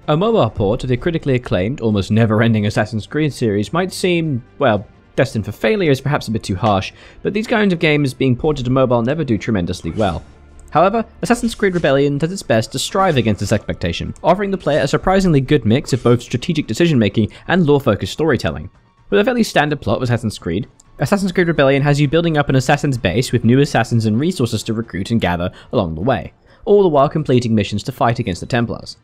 A mobile port of the critically acclaimed, almost never-ending Assassin's Creed series might seem, well, destined for failure is perhaps a bit too harsh, but these kinds of games being ported to mobile never do tremendously well. However, Assassin's Creed Rebellion does its best to strive against this expectation, offering the player a surprisingly good mix of both strategic decision-making and lore-focused storytelling. With a fairly standard plot of Assassin's Creed Rebellion has you building up an assassin's base with new assassins and resources to recruit and gather along the way, all the while completing missions to fight against the Templars.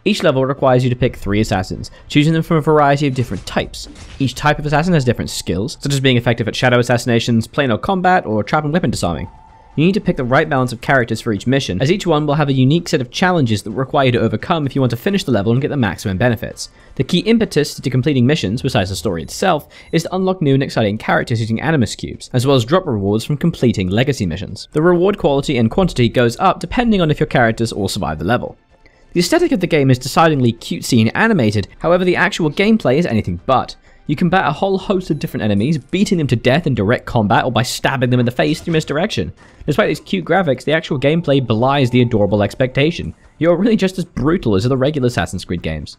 Each level requires you to pick 3 assassins, choosing them from a variety of different types. Each type of assassin has different skills, such as being effective at shadow assassinations, planar combat, or trap and weapon disarming. You need to pick the right balance of characters for each mission, as each one will have a unique set of challenges that require you to overcome if you want to finish the level and get the maximum benefits. The key impetus to completing missions, besides the story itself, is to unlock new and exciting characters using Animus Cubes, as well as drop rewards from completing legacy missions. The reward quality and quantity goes up depending on if your characters all survive the level. The aesthetic of the game is decidedly cutesy and animated, however the actual gameplay is anything but. You combat a whole host of different enemies, beating them to death in direct combat or by stabbing them in the face through misdirection. Despite these cute graphics, the actual gameplay belies the adorable expectation. You're really just as brutal as the regular Assassin's Creed games.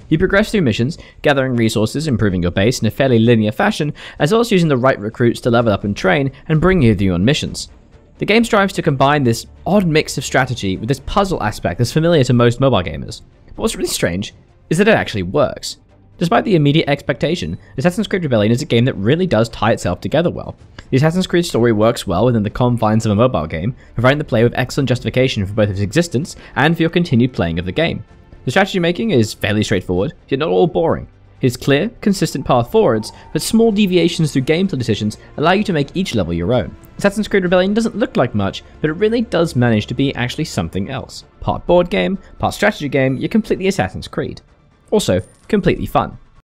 You progress through missions, gathering resources, improving your base in a fairly linear fashion, as well as using the right recruits to level up and train and bring you with you on missions. The game strives to combine this odd mix of strategy with this puzzle aspect that's familiar to most mobile gamers. But what's really strange is that it actually works. Despite the immediate expectation, Assassin's Creed Rebellion is a game that really does tie itself together well. The Assassin's Creed story works well within the confines of a mobile game, providing the player with excellent justification for both its existence and for your continued playing of the game. The strategy making is fairly straightforward, yet not all boring. It is clear, consistent path forwards, but small deviations through gameplay decisions allow you to make each level your own. Assassin's Creed Rebellion doesn't look like much, but it really does manage to be actually something else. Part board game, part strategy game, you're completely Assassin's Creed. Also, completely fun.